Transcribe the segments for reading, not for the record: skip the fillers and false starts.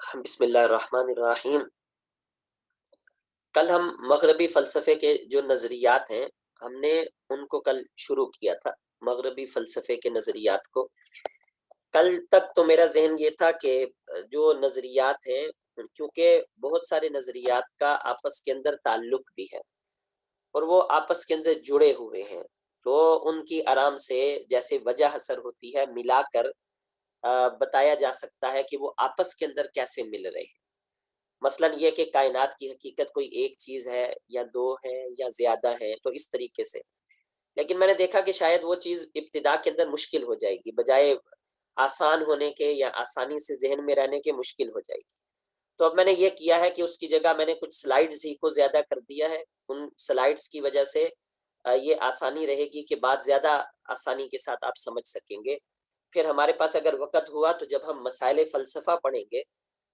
بسم اللہ الرحمن الرحیم۔ کل ہم مغربی فلسفے کے جو نظریات ہیں ہم نے ان کو کل شروع کیا تھا، مغربی فلسفے کے نظریات کو۔ کل تک تو میرا ذہن یہ تھا کہ جو نظریات ہیں، کیونکہ بہت سارے نظریات کا آپس کے اندر تعلق بھی ہے اور وہ آپس کے اندر جڑے ہوئے ہیں، تو ان کی آرام سے جیسے وجہ حسر ہوتی ہے ملا کر بتایا جا سکتا ہے کہ وہ آپس کے اندر کیسے مل رہے ہیں۔ مثلاً یہ کہ کائنات کی حقیقت کوئی ایک چیز ہے یا دو ہے یا زیادہ ہے، تو اس طریقے سے۔ لیکن میں نے دیکھا کہ شاید وہ چیز ابتدا کے اندر مشکل ہو جائے گی، بجائے آسان ہونے کے یا آسانی سے ذہن میں رہنے کے مشکل ہو جائے گی۔ تو اب میں نے یہ کیا ہے کہ اس کی جگہ میں نے کچھ سلائیڈز ہی کو زیادہ کر دیا ہے۔ ان سلائیڈز کی وجہ سے یہ آسانی رہے گی کہ بات زیادہ آسانی کے ساتھ آپ سمجھ سکیں گے۔ پھر ہمارے پاس اگر وقت ہوا تو جب ہم مسائل فلسفہ پڑھیں گے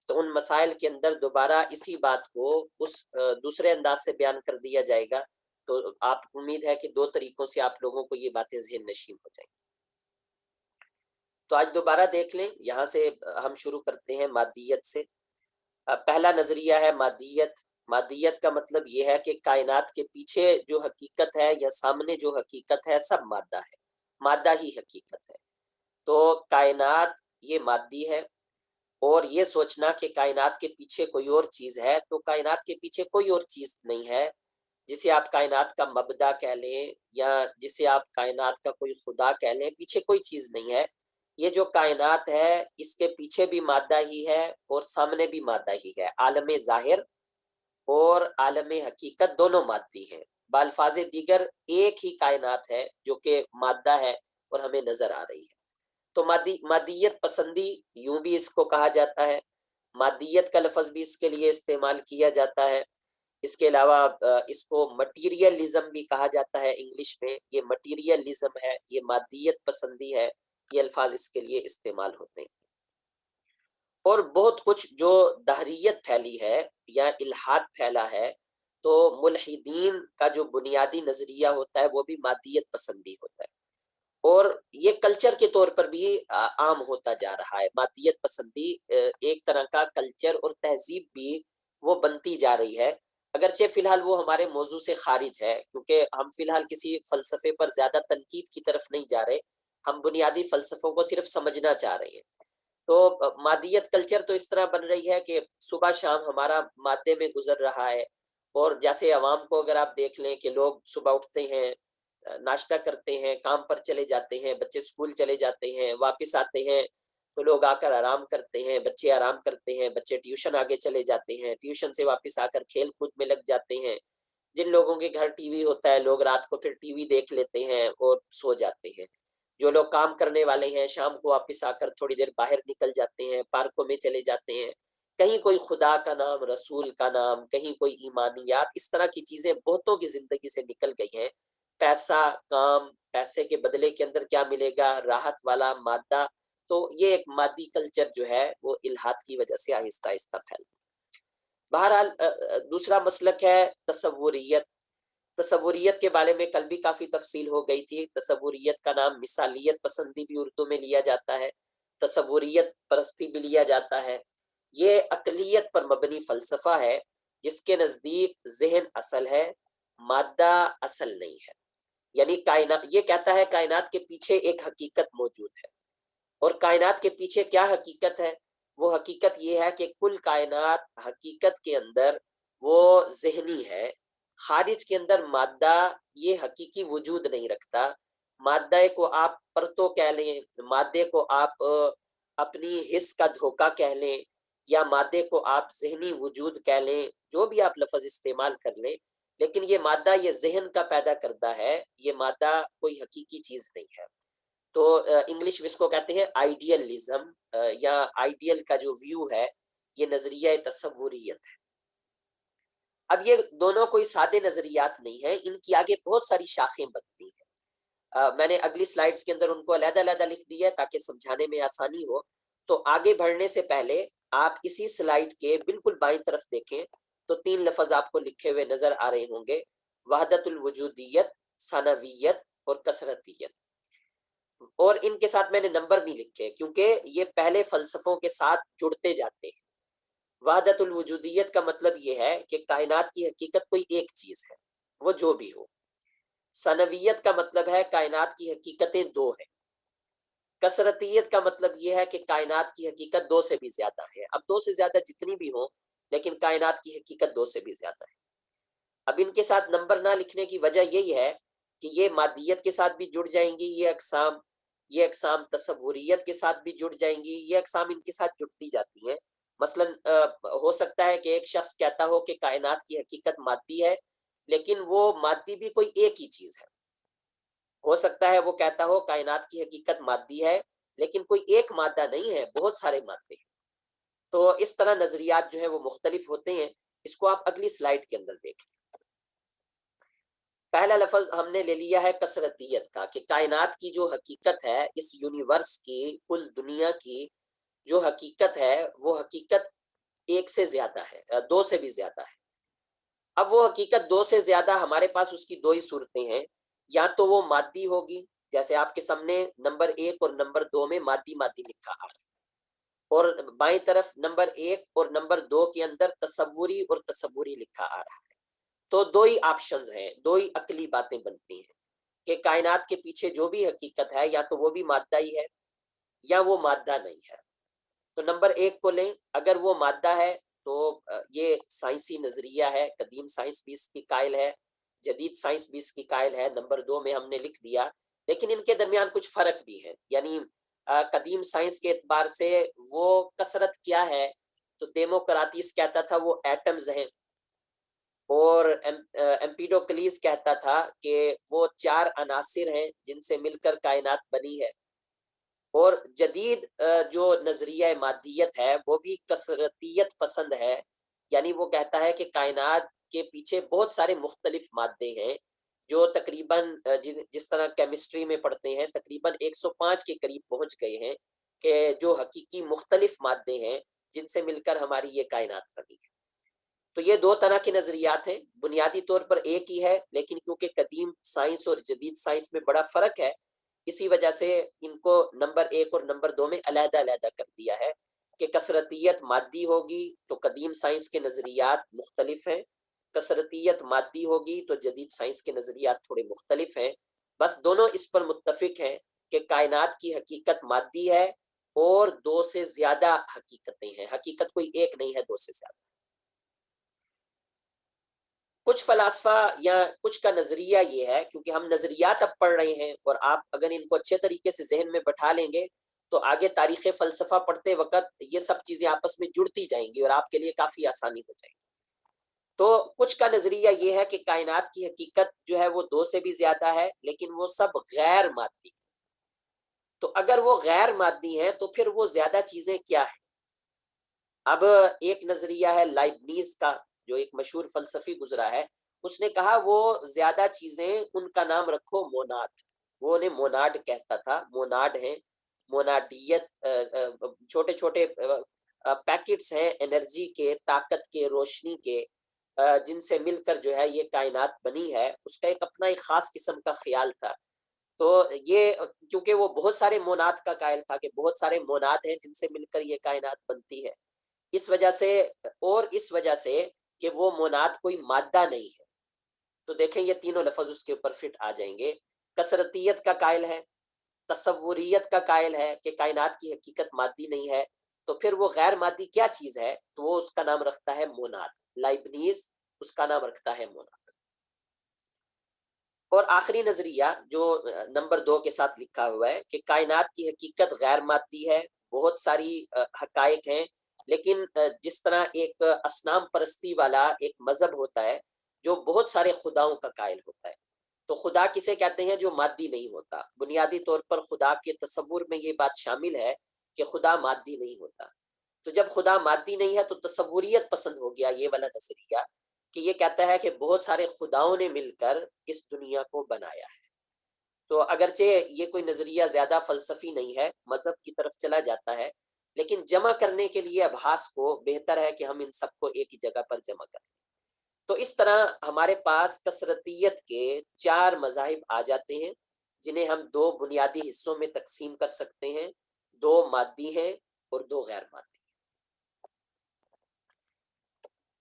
تو ان مسائل کے اندر دوبارہ اسی بات کو اس دوسرے انداز سے بیان کر دیا جائے گا، تو آپ امید ہے کہ دو طریقوں سے آپ لوگوں کو یہ باتیں ذہن نشین ہو جائیں گی۔ تو آج دوبارہ دیکھ لیں، یہاں سے ہم شروع کرتے ہیں مادیت سے۔ پہلا نظریہ ہے مادیت۔ مادیت کا مطلب یہ ہے کہ کائنات کے پیچھے جو حقیقت ہے یا سامنے جو حقیقت ہے سب مادہ ہے، مادہ ہی حقیقت ہے۔ تو کائنات یہ مادی ہے، اور یہ سوچنا کہ کائنات کے پیچھے کوئی اور چیز ہے، تو کائنات کے پیچھے کوئی اور چیز نہیں ہے جسے آپ کائنات کا مبدا کہہ لیں یا جسے آپ کائنات کا کوئی خدا کہہ لیں، پیچھے کوئی چیز نہیں ہے۔ یہ جو کائنات ہے اس کے پیچھے بھی مادہ ہی ہے اور سامنے بھی مادہ ہی ہے۔ عالم ظاہر اور عالم حقیقت دونوں مادی ہیں۔ بالفاظ دیگر ایک ہی کائنات ہے جو کہ مادہ ہے اور ہمیں نظر آ رہی ہے۔ تو مادیت پسندی یوں بھی اس کو کہا جاتا ہے، مادیت کا لفظ بھی اس کے لیے استعمال کیا جاتا ہے۔ اس کے علاوہ اس کو مٹیریلزم بھی کہا جاتا ہے، انگلش میں یہ مٹیریلزم ہے، یہ مادیت پسندی ہے، یہ الفاظ اس کے لیے استعمال ہوتے ہیں۔ اور بہت کچھ جو دہریت پھیلی ہے یا الحاد پھیلا ہے، تو ملحدین کا جو بنیادی نظریہ ہوتا ہے وہ بھی مادیت پسندی ہوتا ہے، اور یہ کلچر کے طور پر بھی عام ہوتا جا رہا ہے۔ مادیت پسندی ایک طرح کا کلچر اور تہذیب بھی وہ بنتی جا رہی ہے، اگرچہ فی الحال وہ ہمارے موضوع سے خارج ہے، کیونکہ ہم فی الحال کسی فلسفے پر زیادہ تنقید کی طرف نہیں جا رہے، ہم بنیادی فلسفوں کو صرف سمجھنا چاہ رہے ہیں۔ تو مادیت کلچر تو اس طرح بن رہی ہے کہ صبح شام ہمارا مادے میں گزر رہا ہے، اور جیسے عوام کو اگر آپ دیکھ لیں کہ لوگ صبح اٹھتے ہیں، ناشتہ کرتے ہیں، کام پر چلے جاتے ہیں، بچے اسکول چلے جاتے ہیں، واپس آتے ہیں تو لوگ آ کر آرام کرتے ہیں، بچے آرام کرتے ہیں، بچے ٹیوشن آگے چلے جاتے ہیں، ٹیوشن سے واپس آ کر کھیل کود میں لگ جاتے ہیں۔ جن لوگوں کے گھر ٹی وی ہوتا ہے، لوگ رات کو پھر ٹی وی دیکھ لیتے ہیں اور سو جاتے ہیں۔ جو لوگ کام کرنے والے ہیں شام کو واپس آ کر تھوڑی دیر باہر نکل جاتے ہیں، پارکوں میں چلے جاتے ہیں، کہیں کوئی خدا کا نام، رسول کا نام، کہیں کوئی ایمانیات، اس طرح کی چیزیں بہتوں کی زندگی سے نکل گئی ہیں۔ پیسہ، کام، پیسے کے بدلے کے اندر کیا ملے گا، راحت والا مادہ۔ تو یہ ایک مادی کلچر جو ہے وہ الحاد کی وجہ سے آہستہ آہستہ پھیل۔ بہرحال دوسرا مسلک ہے تصوریت۔ تصوریت کے بارے میں کل بھی کافی تفصیل ہو گئی تھی۔ تصوریت کا نام مثالیت پسندی بھی اردو میں لیا جاتا ہے، تصوریت پرستی بھی لیا جاتا ہے۔ یہ عقلیت پر مبنی فلسفہ ہے جس کے نزدیک ذہن اصل ہے، مادہ اصل نہیں ہے۔ یعنی کائنات، یہ کہتا ہے کائنات کے پیچھے ایک حقیقت موجود ہے، اور کائنات کے پیچھے کیا حقیقت ہے؟ وہ حقیقت یہ ہے کہ کل کائنات حقیقت کے اندر وہ ذہنی ہے، خارج کے اندر مادہ یہ حقیقی وجود نہیں رکھتا۔ مادہ کو آپ پرتو کہہ لیں، مادے کو آپ اپنی حس کا دھوکہ کہہ لیں، یا مادے کو آپ ذہنی وجود کہہ لیں، جو بھی آپ لفظ استعمال کر لیں، لیکن یہ مادہ یہ ذہن کا پیدا کرتا ہے، یہ مادہ کوئی حقیقی چیز نہیں ہے۔ تو انگلش میں اس کو کہتے ہیں آئیڈیلزم، یا آئیڈیل کا جو ویو ہے، یہ نظریہ تصوریت ہے۔ اب یہ دونوں کوئی سادے نظریات نہیں ہیں، ان کی آگے بہت ساری شاخیں بنتی ہیں۔ میں نے اگلی سلائیڈز کے اندر ان کو علیحدہ علیحدہ لکھ دیا ہے تاکہ سمجھانے میں آسانی ہو۔ تو آگے بڑھنے سے پہلے آپ اسی سلائیڈ کے بالکل بائیں طرف دیکھیں تو 3 لفظ آپ کو لکھے ہوئے نظر آ رہے ہوں گے: وحدت الوجودیت، ثانویت اور کثرتیت۔ اور ان کے ساتھ میں نے نمبر نہیں لکھے کیونکہ یہ پہلے فلسفوں کے ساتھ جڑتے جاتے ہیں۔ وحدت الوجودیت کا مطلب یہ ہے کہ کائنات کی حقیقت کوئی ایک چیز ہے، وہ جو بھی ہو۔ ثنویت کا مطلب ہے کائنات کی حقیقتیں دو ہیں۔ کثرتیت کا مطلب یہ ہے کہ کائنات کی حقیقت دو سے بھی زیادہ ہے۔ اب دو سے زیادہ جتنی بھی ہوں، لیکن کائنات کی حقیقت دو سے بھی زیادہ ہے۔ اب ان کے ساتھ نمبر نہ لکھنے کی وجہ یہی ہے کہ یہ مادیت کے ساتھ بھی جڑ جائیں گی، یہ اقسام تصوریت کے ساتھ بھی جڑ جائیں گی، یہ اقسام ان کے ساتھ جڑتی جاتی ہیں۔ مثلا ہو سکتا ہے کہ ایک شخص کہتا ہو کہ کائنات کی حقیقت مادی ہے، لیکن وہ مادی بھی کوئی ایک ہی چیز ہے۔ ہو سکتا ہے وہ کہتا ہو کائنات کی حقیقت مادی ہے، لیکن کوئی ایک مادہ نہیں ہے، بہت سارے مادے ہیں۔ تو اس طرح نظریات جو ہیں وہ مختلف ہوتے ہیں۔ اس کو آپ اگلی سلائیڈ کے اندر دیکھیں۔ پہلا لفظ ہم نے لے لیا ہے کثرتیت کا، کہ کائنات کی جو حقیقت ہے، اس یونیورس کی، کل دنیا کی جو حقیقت ہے، وہ حقیقت ایک سے زیادہ ہے، دو سے بھی زیادہ ہے۔ اب وہ حقیقت دو سے زیادہ، ہمارے پاس اس کی دو ہی صورتیں ہیں۔ یا تو وہ مادی ہوگی، جیسے آپ کے سامنے نمبر 1 اور نمبر 2 میں مادی مادی لکھا آ رہا ہے، اور بائیں طرف نمبر 1 اور نمبر 2 کے اندر تصوری اور تصوری لکھا آ رہا ہے۔ تو دو ہی آپشنز ہیں، دو ہی عقلی باتیں بنتی ہیں کہ کائنات کے پیچھے جو بھی حقیقت ہے، یا تو وہ بھی مادہ ہی ہے یا وہ مادہ نہیں ہے۔ تو نمبر 1 کو لیں، اگر وہ مادہ ہے تو یہ سائنسی نظریہ ہے، قدیم سائنس بھی اس کی قائل ہے، جدید سائنس بھی اس کی قائل ہے۔ نمبر 2 میں ہم نے لکھ دیا، لیکن ان کے درمیان کچھ فرق بھی ہے۔ یعنی قدیم سائنس کے اعتبار سے وہ کثرت کیا ہے، تو دیموکراتیس کہتا تھا وہ ایٹمز ہیں، اور ایمپیڈوکلیس کہتا تھا کہ وہ 4 عناصر ہیں جن سے مل کر کائنات بنی ہے۔ اور جدید جو نظریہ مادیت ہے وہ بھی کثرتیت پسند ہے، یعنی وہ کہتا ہے کہ کائنات کے پیچھے بہت سارے مختلف مادے ہیں، جو تقریباً جس طرح کیمسٹری میں پڑھتے ہیں، تقریباً 105 کے قریب پہنچ گئے ہیں، کہ جو حقیقی مختلف مادے ہیں جن سے مل کر ہماری یہ کائنات بنی ہے۔ تو یہ دو طرح کے نظریات ہیں، بنیادی طور پر ایک ہی ہے، لیکن کیونکہ قدیم سائنس اور جدید سائنس میں بڑا فرق ہے، اسی وجہ سے ان کو نمبر 1 اور نمبر 2 میں علیحدہ علیحدہ کر دیا ہے کہ کثرتیت مادی ہوگی تو قدیم سائنس کے نظریات مختلف ہیں، کثرتیت مادی ہوگی تو جدید سائنس کے نظریات تھوڑے مختلف ہیں۔ بس دونوں اس پر متفق ہیں کہ کائنات کی حقیقت مادی ہے، اور دو سے زیادہ حقیقتیں ہیں، حقیقت کوئی ایک نہیں ہے، دو سے زیادہ۔ کچھ فلاسفہ یا کچھ کا نظریہ یہ ہے، کیونکہ ہم نظریات اب پڑھ رہے ہیں، اور آپ اگر ان کو اچھے طریقے سے ذہن میں بٹھا لیں گے تو آگے تاریخ فلسفہ پڑھتے وقت یہ سب چیزیں آپس میں جڑتی جائیں گی اور آپ کے لیے کافی آسانی ہو جائے گی۔ تو کچھ کا نظریہ یہ ہے کہ کائنات کی حقیقت جو ہے وہ دو سے بھی زیادہ ہے، لیکن وہ سب غیر مادی۔ تو اگر وہ غیر مادی ہیں تو پھر وہ زیادہ چیزیں کیا ہیں؟ اب ایک نظریہ ہے لائبنیز کا، جو ایک مشہور فلسفی گزرا ہے، اس نے کہا وہ زیادہ چیزیں ان کا نام رکھو موناد۔ وہ انہیں موناڈ کہتا تھا، موناڈ ہیں، موناڈیت، چھوٹے چھوٹے پیکٹس ہیں انرجی کے، طاقت کے، روشنی کے، جن سے مل کر جو ہے یہ کائنات بنی ہے۔ اس کا ایک اپنا ایک خاص قسم کا خیال تھا۔ تو یہ کیونکہ وہ بہت سارے موناد کا قائل تھا کہ بہت سارے موناد ہیں جن سے مل کر یہ کائنات بنتی ہے، اس وجہ سے، اور اس وجہ سے کہ وہ موناد کوئی مادہ نہیں ہے۔ تو دیکھیں یہ تینوں لفظ اس کے اوپر فٹ آ جائیں گے۔ کثرتیت کا قائل ہے، تصوریت کا قائل ہے کہ کائنات کی حقیقت مادی نہیں ہے، تو پھر وہ غیر مادی کیا چیز ہے؟ تو وہ اس کا نام رکھتا ہے موناد۔ لائبنیز اس کا نام رکھتا ہے موناد۔ اور آخری نظریہ جو نمبر 2 کے ساتھ لکھا ہوا ہے کہ کائنات کی حقیقت غیر مادی ہے، بہت ساری حقائق ہیں، لیکن جس طرح ایک اصنام پرستی والا ایک مذہب ہوتا ہے جو بہت سارے خداؤں کا قائل ہوتا ہے، تو خدا کسے کہتے ہیں؟ جو مادی نہیں ہوتا۔ بنیادی طور پر خدا کے تصور میں یہ بات شامل ہے کہ خدا مادی نہیں ہوتا۔ تو جب خدا مادی نہیں ہے تو تصوریت پسند ہو گیا یہ والا نظریہ، کہ یہ کہتا ہے کہ بہت سارے خداؤں نے مل کر اس دنیا کو بنایا ہے۔ تو اگرچہ یہ کوئی نظریہ زیادہ فلسفی نہیں ہے، مذہب کی طرف چلا جاتا ہے، لیکن جمع کرنے کے لیے ابحاث کو بہتر ہے کہ ہم ان سب کو ایک ہی جگہ پر جمع کریں۔ تو اس طرح ہمارے پاس کثرتیت کے 4 مذاہب آ جاتے ہیں، جنہیں ہم 2 بنیادی حصوں میں تقسیم کر سکتے ہیں، 2 مادی ہیں اور 2 غیر مادی۔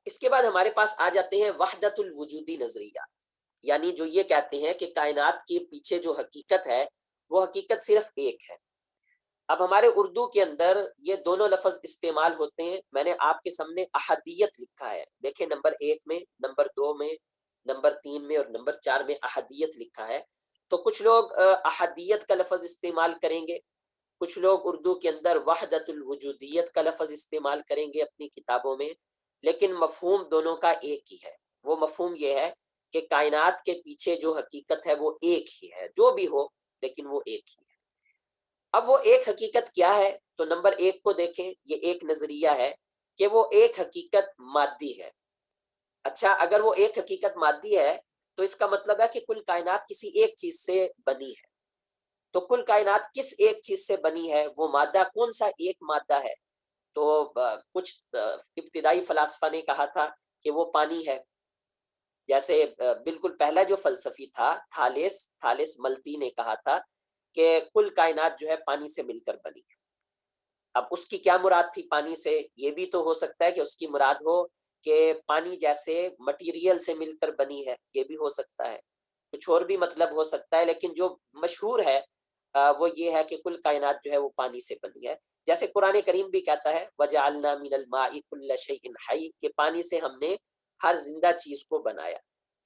اس کے بعد ہمارے پاس آ جاتے ہیں وحدت الوجودی نظریہ، یعنی جو یہ کہتے ہیں کہ کائنات کے پیچھے جو حقیقت ہے وہ حقیقت صرف ایک ہے۔ اب ہمارے اردو کے اندر یہ دونوں لفظ استعمال ہوتے ہیں، میں نے آپ کے سامنے احدیت لکھا ہے، دیکھیں نمبر 1 میں، نمبر 2 میں، نمبر 3 میں اور نمبر 4 میں احدیت لکھا ہے۔ تو کچھ لوگ احدیت کا لفظ استعمال کریں گے، کچھ لوگ اردو کے اندر وحدت الوجودیت کا لفظ استعمال کریں گے اپنی کتابوں میں، لیکن مفہوم دونوں کا ایک ہی ہے۔ وہ مفہوم یہ ہے کہ کائنات کے پیچھے جو حقیقت ہے وہ ایک ہی ہے، جو بھی ہو لیکن وہ ایک ہی ہے۔ اب وہ ایک حقیقت کیا ہے؟ تو نمبر 1 کو دیکھیں، یہ ایک نظریہ ہے کہ وہ ایک حقیقت مادی ہے۔ اچھا، اگر وہ ایک حقیقت مادی ہے تو اس کا مطلب ہے کہ کل کائنات کسی ایک چیز سے بنی ہے۔ تو کل کائنات کس ایک چیز سے بنی ہے؟ وہ مادہ کون سا ایک مادہ ہے؟ تو کچھ ابتدائی فلاسفہ نے کہا تھا کہ وہ پانی ہے، جیسے بالکل پہلا جو فلسفی تھا تھالیس ملتی نے کہا تھا کہ کل کائنات جو ہے پانی سے مل کر بنی ہے۔ اب اس کی کیا مراد تھی پانی سے؟ یہ بھی تو ہو سکتا ہے کہ اس کی مراد ہو کہ پانی جیسے مٹیریل سے مل کر بنی ہے، یہ بھی ہو سکتا ہے، کچھ اور بھی مطلب ہو سکتا ہے، لیکن جو مشہور ہے وہ یہ ہے کہ کل کائنات جو ہے وہ پانی سے بنی ہے۔ جیسے قرآن کریم بھی کہتا ہے وَجَعَلْنَا مِنَ الْمَاءِ كُلَّ شَيْءٍ حَيٍّ، کہ پانی سے ہم نے ہر زندہ چیز کو بنایا۔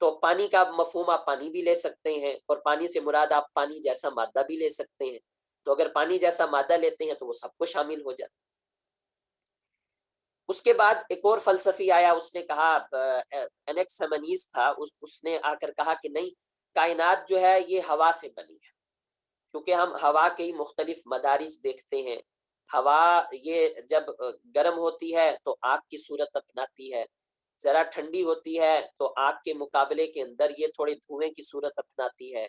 تو پانی کا مفہوم آپ پانی بھی لے سکتے ہیں، اور پانی سے مراد آپ پانی جیسا مادہ بھی لے سکتے ہیں۔ تو اگر پانی جیسا مادہ لیتے ہیں تو وہ سب کو شامل ہو جاتا ہے۔ اس کے بعد ایک اور فلسفی آیا، اس نے کہا انیکسیمنیز تھا، اس نے آ کر کہا کہ نہیں، کائنات جو ہے یہ ہوا سے بنی ہے، کیونکہ ہم ہوا کے مختلف مدارج دیکھتے ہیں۔ ہوا یہ جب گرم ہوتی ہے تو آگ کی صورت اپناتی ہے، ذرا ٹھنڈی ہوتی ہے تو آگ کے مقابلے کے اندر یہ تھوڑے دھوئیں کی صورت اپناتی ہے،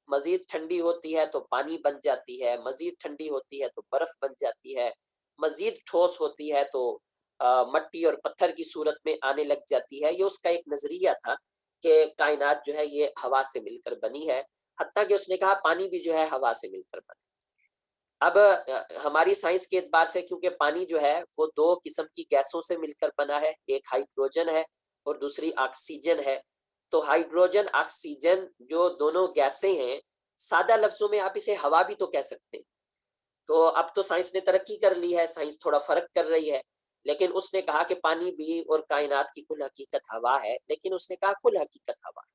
مزید ٹھنڈی ہوتی ہے تو پانی بن جاتی ہے، مزید ٹھنڈی ہوتی ہے تو برف بن جاتی ہے، مزید ٹھوس ہوتی ہے تو مٹی اور پتھر کی صورت میں آنے لگ جاتی ہے۔ یہ اس کا ایک نظریہ تھا کہ کائنات جو ہے یہ ہوا سے مل کر بنی ہے، حتیٰ کہ اس نے کہا پانی بھی جو ہے ہوا سے مل کر بنا۔ اب ہماری سائنس کے اعتبار سے کیونکہ پانی جو ہے وہ دو قسم کی گیسوں سے مل کر بنا ہے، ایک ہائیڈروجن ہے اور دوسری آکسیجن ہے۔ تو ہائیڈروجن آکسیجن جو دونوں گیسیں ہیں، سادہ لفظوں میں آپ اسے ہوا بھی تو کہہ سکتے ہیں۔ تو اب تو سائنس نے ترقی کر لی ہے، سائنس تھوڑا فرق کر رہی ہے، لیکن اس نے کہا کہ پانی بھی اور کائنات کی کل حقیقت ہوا ہے، لیکن اس نے کہا کل حقیقت ہوا ہے۔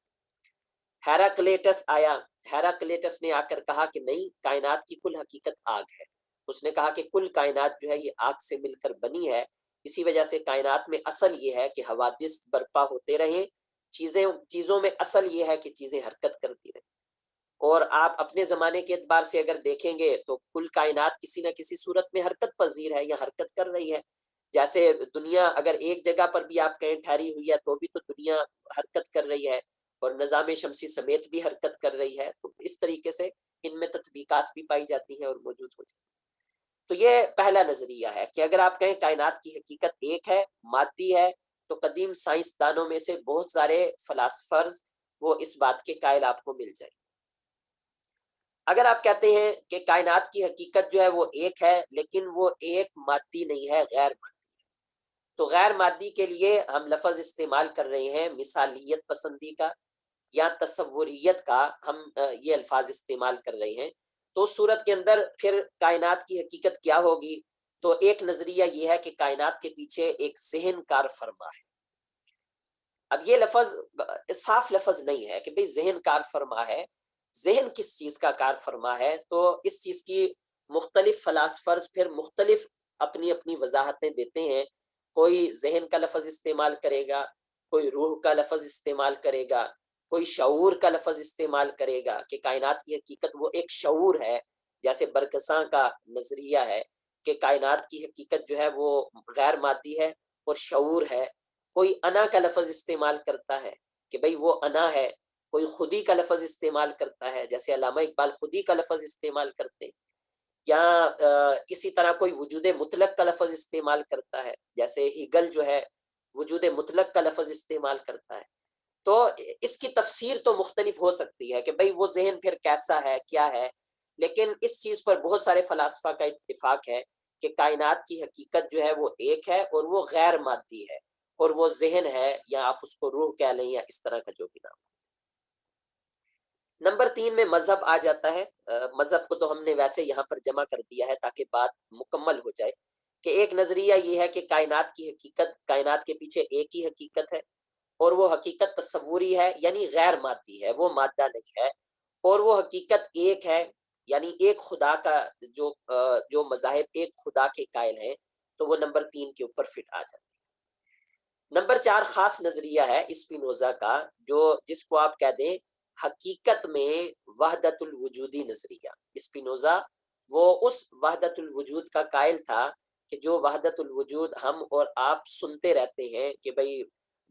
ہیراکلیٹس آیا، ہیراکلیٹس نے آ کر کہا کہ نہیں، کائنات کی کل حقیقت آگ ہے۔ اس نے کہا کہ کل کائنات جو ہے یہ آگ سے مل کر بنی ہے، اسی وجہ سے کائنات میں اصل یہ ہے کہ حوادث برپا ہوتے رہیں، چیزوں میں اصل یہ ہے کہ چیزیں حرکت کرتی رہیں۔ اور آپ اپنے زمانے کے اعتبار سے اگر دیکھیں گے تو کل کائنات کسی نہ کسی صورت میں حرکت پذیر ہے یا حرکت کر رہی ہے۔ جیسے دنیا اگر ایک جگہ پر بھی آپ کہیں ٹھہری ہوئی ہے تو بھی تو دنیا حرکت کر رہی ہے، اور نظام شمسی سمیت بھی حرکت کر رہی ہے۔ تو اس طریقے سے ان میں تطبیقات بھی پائی جاتی ہیں اور موجود ہو جاتی ہیں۔ تو یہ پہلا نظریہ ہے کہ اگر آپ کہیں کائنات کی حقیقت ایک ہے، مادی ہے، تو قدیم سائنسدانوں میں سے بہت سارے فلاسفرز وہ اس بات کے قائل آپ کو مل جائیں۔ اگر آپ کہتے ہیں کہ کائنات کی حقیقت جو ہے وہ ایک ہے، لیکن وہ ایک مادی نہیں ہے، غیر مادی، تو غیر مادی کے لیے ہم لفظ استعمال کر رہے ہیں مثالیت پسندی کا یا تصوریت کا، ہم یہ الفاظ استعمال کر رہے ہیں۔ تو اس صورت کے اندر پھر کائنات کی حقیقت کیا ہوگی؟ تو ایک نظریہ یہ ہے کہ کائنات کے پیچھے ایک ذہن کار فرما ہے۔ اب یہ لفظ صاف لفظ نہیں ہے کہ بھئی ذہن کار فرما ہے، ذہن کس چیز کا کار فرما ہے؟ تو اس چیز کی مختلف فلاسفرز پھر مختلف اپنی اپنی وضاحتیں دیتے ہیں۔ کوئی ذہن کا لفظ استعمال کرے گا، کوئی روح کا لفظ استعمال کرے گا، کوئی شعور کا لفظ استعمال کرے گا کہ کائنات کی حقیقت وہ ایک شعور ہے، جیسے برکساں کا نظریہ ہے کہ کائنات کی حقیقت جو ہے وہ غیر مادی ہے اور شعور ہے۔ کوئی انا کا لفظ استعمال کرتا ہے کہ بھئی وہ انا ہے، کوئی خودی کا لفظ استعمال کرتا ہے، جیسے علامہ اقبال خودی کا لفظ استعمال کرتے ہیں، یا اسی طرح کوئی وجود مطلق کا لفظ استعمال کرتا ہے، جیسے ہیگل جو ہے وجود مطلق کا لفظ استعمال کرتا ہے۔ تو اس کی تفسیر تو مختلف ہو سکتی ہے کہ بھئی وہ ذہن پھر کیسا ہے، کیا ہے، لیکن اس چیز پر بہت سارے فلاسفہ کا اتفاق ہے کہ کائنات کی حقیقت جو ہے وہ ایک ہے اور وہ غیر مادی ہے، اور وہ ذہن ہے، یا آپ اس کو روح کہہ لیں یا اس طرح کا جو بھی نام۔ نمبر 3 میں مذہب آ جاتا ہے۔ مذہب کو تو ہم نے ویسے یہاں پر جمع کر دیا ہے تاکہ بات مکمل ہو جائے، کہ ایک نظریہ یہ ہے کہ کائنات کی حقیقت، کائنات کے پیچھے ایک ہی حقیقت ہے، اور وہ حقیقت تصوری ہے، یعنی غیر مادی ہے، وہ مادہ نہیں ہے، اور وہ حقیقت ایک ہے، یعنی ایک خدا کا جو مذاہب ایک خدا کے قائل ہیں، تو وہ نمبر 3 کے اوپر فٹ آ جاتا ہے۔ نمبر 4 خاص نظریہ ہے اسپینوزا کا، جس کو آپ کہہ دیں حقیقت میں وحدت الوجودی نظریہ۔ اسپینوزا وہ اس وحدت الوجود کا قائل تھا کہ جو وحدت الوجود ہم اور آپ سنتے رہتے ہیں کہ بھئی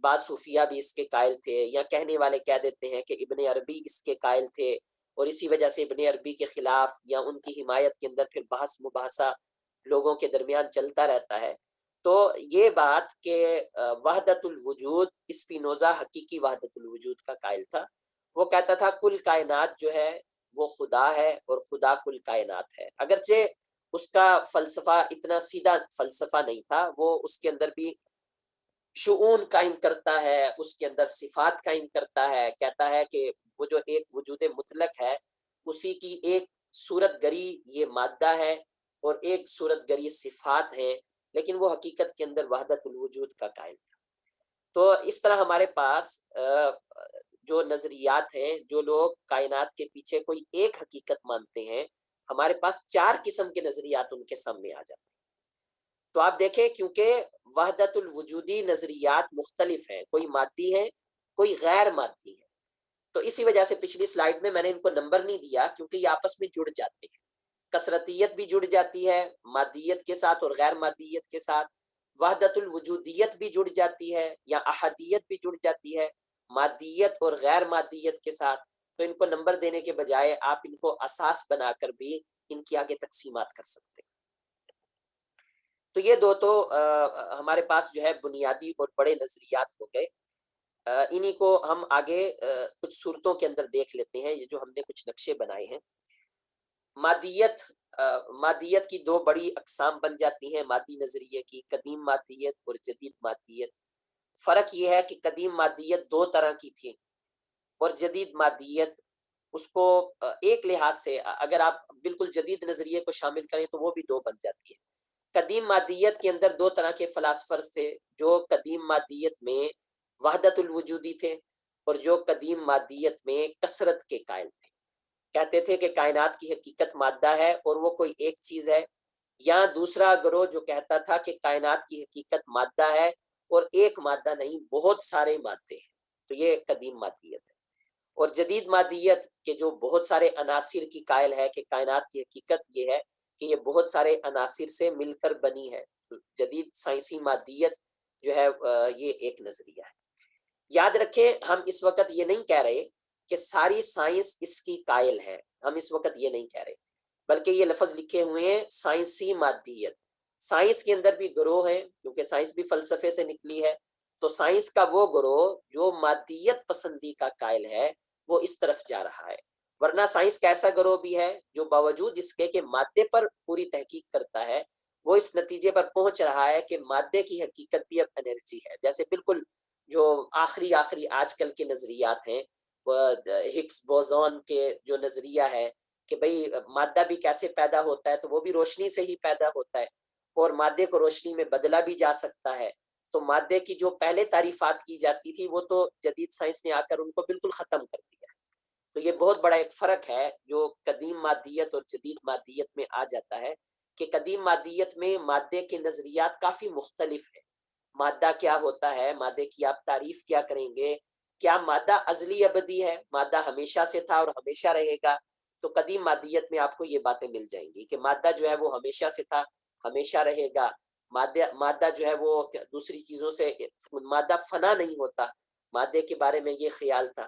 بعض صوفیہ بھی اس کے قائل تھے، یا کہنے والے کہہ دیتے ہیں کہ ابن عربی اس کے قائل تھے، اور اسی وجہ سے ابن عربی کے خلاف یا ان کی حمایت کے اندر پھر بحث مباحثہ لوگوں کے درمیان چلتا رہتا ہے۔ تو یہ بات کہ وحدت الوجود، اسپینوزا حقیقی وحدت الوجود کا قائل تھا۔ وہ کہتا تھا کل کائنات جو ہے وہ خدا ہے، اور خدا کل کائنات ہے۔ اگرچہ اس کا فلسفہ اتنا سیدھا فلسفہ نہیں تھا، وہ اس کے اندر بھی شؤون قائم کرتا ہے، اس کے اندر صفات قائم کرتا ہے، کہتا ہے کہ وہ جو ایک وجود مطلق ہے، اسی کی ایک صورت گری یہ مادہ ہے، اور ایک صورت گری صفات ہیں، لیکن وہ حقیقت کے اندر وحدت الوجود کا قائل تھا۔ تو اس طرح ہمارے پاس جو نظریات ہیں، جو لوگ کائنات کے پیچھے کوئی ایک حقیقت مانتے ہیں، ہمارے پاس 4 قسم کے نظریات ان کے سامنے آ جاتے ہیں۔ تو آپ دیکھیں، کیونکہ وحدت الوجودی نظریات مختلف ہیں، کوئی مادی ہے، کوئی غیر مادی ہے، تو اسی وجہ سے پچھلی سلائیڈ میں نے ان کو نمبر نہیں دیا، کیونکہ یہ آپس میں جڑ جاتے ہیں۔ کثرتیت بھی جڑ جاتی ہے مادیت کے ساتھ اور غیر مادیت کے ساتھ، وحدت الوجودیت بھی جڑ جاتی ہے، یا احدیت بھی جڑ جاتی ہے مادیت اور غیر مادیت کے ساتھ۔ تو ان کو نمبر دینے کے بجائے آپ ان کو اساس بنا کر بھی ان کی آگے تقسیمات کر سکتے ہیں۔ تو یہ دو تو ہمارے پاس جو ہے بنیادی اور بڑے نظریات ہو گئے۔ انہی کو ہم آگے کچھ صورتوں کے اندر دیکھ لیتے ہیں، یہ جو ہم نے کچھ نقشے بنائے ہیں۔ مادیت کی 2 بڑی اقسام بن جاتی ہیں مادی نظریے کی، قدیم مادیت اور جدید مادیت۔ فرق یہ ہے کہ قدیم مادیت 2 طرح کی تھی، اور جدید مادیت اس کو ایک لحاظ سے اگر آپ بالکل جدید نظریے کو شامل کریں تو وہ بھی 2 بن جاتی ہے۔ قدیم مادیت کے اندر 2 طرح کے فلاسفرز تھے، جو قدیم مادیت میں وحدت الوجودی تھے، اور جو قدیم مادیت میں کثرت کے قائل تھے۔ کہتے تھے کہ کائنات کی حقیقت مادہ ہے اور وہ کوئی ایک چیز ہے، یا دوسرا گروہ جو کہتا تھا کہ کائنات کی حقیقت مادہ ہے اور ایک مادہ نہیں، بہت سارے مادے ہیں۔ تو یہ قدیم مادیت ہے۔ اور جدید مادیت کے جو بہت سارے عناصر کی قائل ہے کہ کائنات کی حقیقت یہ ہے کہ یہ بہت سارے عناصر سے مل کر بنی ہے۔ جدید سائنسی مادیت جو ہے یہ ایک نظریہ ہے۔ یاد رکھیں، ہم اس وقت یہ نہیں کہہ رہے کہ ساری سائنس اس کی قائل ہے، ہم اس وقت یہ نہیں کہہ رہے، بلکہ یہ لفظ لکھے ہوئے ہیں سائنسی مادیت۔ سائنس کے اندر بھی گروہ ہیں، کیونکہ سائنس بھی فلسفے سے نکلی ہے، تو سائنس کا وہ گروہ جو مادیت پسندی کا قائل ہے وہ اس طرف جا رہا ہے۔ ورنہ سائنس کا ایسا گروہ بھی ہے جو باوجود اس کے کہ مادے پر پوری تحقیق کرتا ہے، وہ اس نتیجے پر پہنچ رہا ہے کہ مادے کی حقیقت بھی اب انرجی ہے۔ جیسے بالکل جو آخری آج کل کے نظریات ہیں، ہگس بوزون کے جو نظریہ ہے کہ بھئی مادہ بھی کیسے پیدا ہوتا ہے، تو وہ بھی روشنی سے ہی پیدا ہوتا ہے، اور مادے کو روشنی میں بدلا بھی جا سکتا ہے۔ تو مادے کی جو پہلے تعریفات کی جاتی تھی وہ تو جدید سائنس نے آ کر ان کو بالکل ختم کر دیا ہے۔ تو یہ بہت بڑا ایک فرق ہے جو قدیم مادیت اور جدید مادیت میں آ جاتا ہے، کہ قدیم مادیت میں مادے کے نظریات کافی مختلف ہیں۔ مادہ کیا ہوتا ہے، مادے کی آپ تعریف کیا کریں گے، کیا مادہ ازلی ابدی ہے، مادہ ہمیشہ سے تھا اور ہمیشہ رہے گا؟ تو قدیم مادیت میں آپ کو یہ باتیں مل جائیں گی کہ مادہ جو ہے وہ ہمیشہ سے تھا، ہمیشہ رہے گا۔ مادہ جو ہے وہ دوسری چیزوں سے، مادہ فنا نہیں ہوتا، مادے کے بارے میں یہ خیال تھا،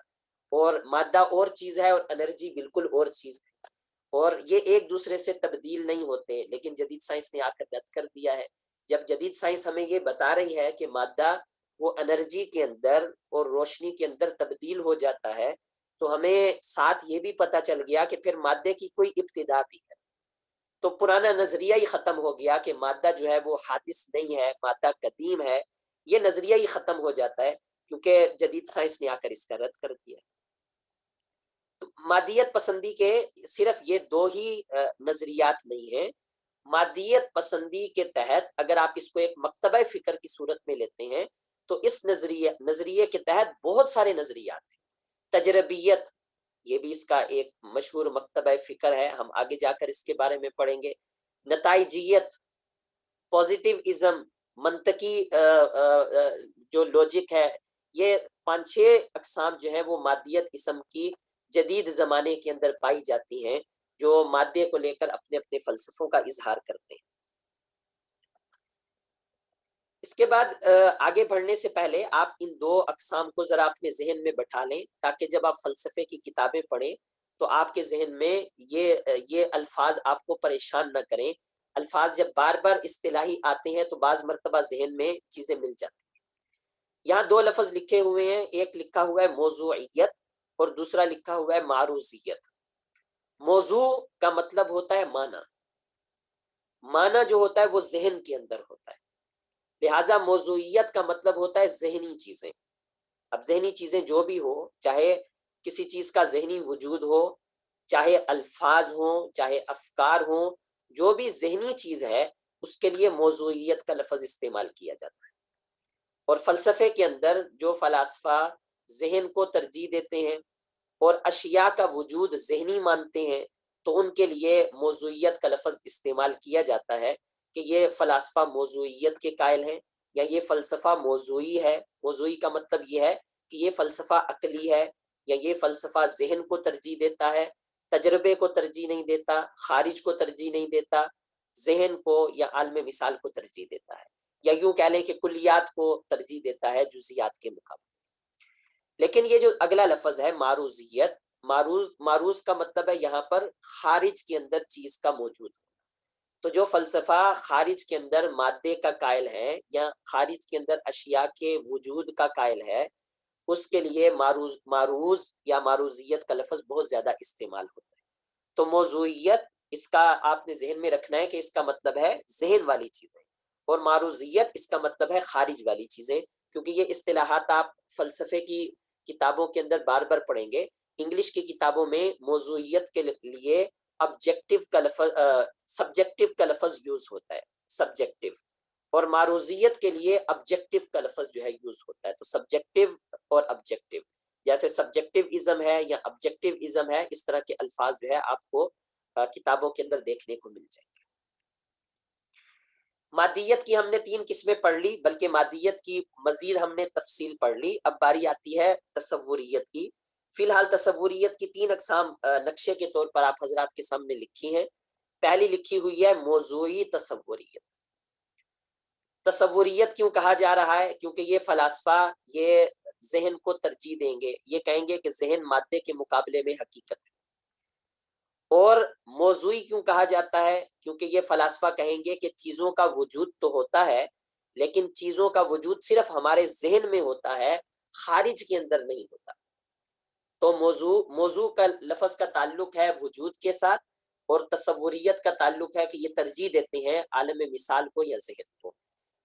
اور مادہ اور چیز ہے اور انرجی بالکل اور چیز ہے، اور یہ ایک دوسرے سے تبدیل نہیں ہوتے۔ لیکن جدید سائنس نے آ کر رد کر دیا ہے۔ جب جدید سائنس ہمیں یہ بتا رہی ہے کہ مادہ وہ انرجی کے اندر اور روشنی کے اندر تبدیل ہو جاتا ہے، تو ہمیں ساتھ یہ بھی پتہ چل گیا کہ پھر مادے کی کوئی ابتدا بھی ہے۔ تو پرانا نظریہ ہی ختم ہو گیا کہ مادہ جو ہے وہ حادث نہیں ہے، مادہ قدیم ہے، یہ نظریہ ہی ختم ہو جاتا ہے، کیونکہ جدید سائنس نے آ کر اس کا رد کر دیا۔ مادیت پسندی کے صرف یہ دو ہی نظریات نہیں ہیں، مادیت پسندی کے تحت اگر آپ اس کو ایک مکتبہ فکر کی صورت میں لیتے ہیں تو اس نظریے کے تحت بہت سارے نظریات ہیں۔ تجربیت، یہ بھی اس کا ایک مشہور مکتبہ فکر ہے، ہم آگے جا کر اس کے بارے میں پڑھیں گے۔ نتائجیت، پوزیٹیو ازم، منطقی جو لوجک ہے، یہ 5-6 اقسام جو ہیں وہ مادیت اسم کی جدید زمانے کے اندر پائی جاتی ہیں، جو مادے کو لے کر اپنے اپنے فلسفوں کا اظہار کرتے ہیں۔ اس کے بعد آگے بڑھنے سے پہلے آپ ان دو اقسام کو ذرا اپنے ذہن میں بٹھا لیں، تاکہ جب آپ فلسفے کی کتابیں پڑھیں تو آپ کے ذہن میں یہ الفاظ آپ کو پریشان نہ کریں۔ الفاظ جب بار بار اصطلاحی آتے ہیں تو بعض مرتبہ ذہن میں چیزیں مل جاتی ہیں۔ یہاں دو لفظ لکھے ہوئے ہیں، ایک لکھا ہوا ہے موضوعیت اور دوسرا لکھا ہوا ہے معروضیت۔ موضوع کا مطلب ہوتا ہے معنی، معنی جو ہوتا ہے وہ ذہن کے اندر ہوتا ہے، لہٰذا موضوعیت کا مطلب ہوتا ہے ذہنی چیزیں۔ اب ذہنی چیزیں جو بھی ہو، چاہے کسی چیز کا ذہنی وجود ہو، چاہے الفاظ ہوں، چاہے افکار ہوں، جو بھی ذہنی چیز ہے اس کے لیے موضوعیت کا لفظ استعمال کیا جاتا ہے۔ اور فلسفے کے اندر جو فلاسفہ ذہن کو ترجیح دیتے ہیں اور اشیاء کا وجود ذہنی مانتے ہیں تو ان کے لیے موضوعیت کا لفظ استعمال کیا جاتا ہے کہ یہ فلاسفہ موضوعیت کے قائل ہیں، یا یہ فلسفہ موضوعی ہے۔ موضوعی کا مطلب یہ ہے کہ یہ فلسفہ عقلی ہے، یا یہ فلسفہ ذہن کو ترجیح دیتا ہے، تجربے کو ترجیح نہیں دیتا، خارج کو ترجیح نہیں دیتا، ذہن کو یا عالم مثال کو ترجیح دیتا ہے، یا یوں کہہ لیں کہ کلیات کو ترجیح دیتا ہے جزیات کے مقابلے۔ لیکن یہ جو اگلا لفظ ہے معروضیت، معروض کا مطلب ہے یہاں پر خارج کے اندر چیز کا موجود۔ تو جو فلسفہ خارج کے اندر مادے کا قائل ہے یا خارج کے اندر اشیاء کے وجود کا قائل ہے، اس کے لیے معروض یا معروضیت کا لفظ بہت زیادہ استعمال ہوتا ہے۔ تو موضوعیت، اس کا آپ نے ذہن میں رکھنا ہے کہ اس کا مطلب ہے ذہن والی چیزیں، اور معروضیت اس کا مطلب ہے خارج والی چیزیں، کیونکہ یہ اصطلاحات آپ فلسفے کی کتابوں کے اندر بار بار پڑھیں گے۔ انگلش کی کتابوں میں موضوعیت کے لیے آبجیکٹو کا لفظ سبجیکٹو کا لفظ یوز ہوتا ہے، سبجیکٹو، اور معروضیت کے لیے آبجیکٹو کا لفظ جو ہے یوز ہوتا ہے۔ تو سبجیکٹو اور آبجیکٹو، جیسے سبجیکٹو ازم ہے یا آبجیکٹو ازم ہے، اس طرح کے الفاظ جو ہے آپ کو کتابوں کے اندر دیکھنے کو مل جائیں گے۔ مادیت کی ہم نے 3 قسمیں پڑھ لی، بلکہ مادیت کی مزید ہم نے تفصیل پڑھ لی۔ اب باری آتی ہے تصوریت کی۔ فی الحال تصوریت کی 3 اقسام نقشے کے طور پر آپ حضرات کے سامنے لکھی ہیں۔ پہلی لکھی ہوئی ہے موضوعی تصوریت۔ تصوریت کیوں کہا جا رہا ہے؟ کیونکہ یہ فلاسفہ یہ ذہن کو ترجیح دیں گے، یہ کہیں گے کہ ذہن مادے کے مقابلے میں حقیقت ہے۔ اور موضوعی کیوں کہا جاتا ہے؟ کیونکہ یہ فلاسفہ کہیں گے کہ چیزوں کا وجود تو ہوتا ہے، لیکن چیزوں کا وجود صرف ہمارے ذہن میں ہوتا ہے، خارج کے اندر نہیں ہوتا۔ تو موضوع کا لفظ کا تعلق ہے وجود کے ساتھ، اور تصوریت کا تعلق ہے کہ یہ ترجیح دیتے ہیں عالم مثال کو یا ذہن کو۔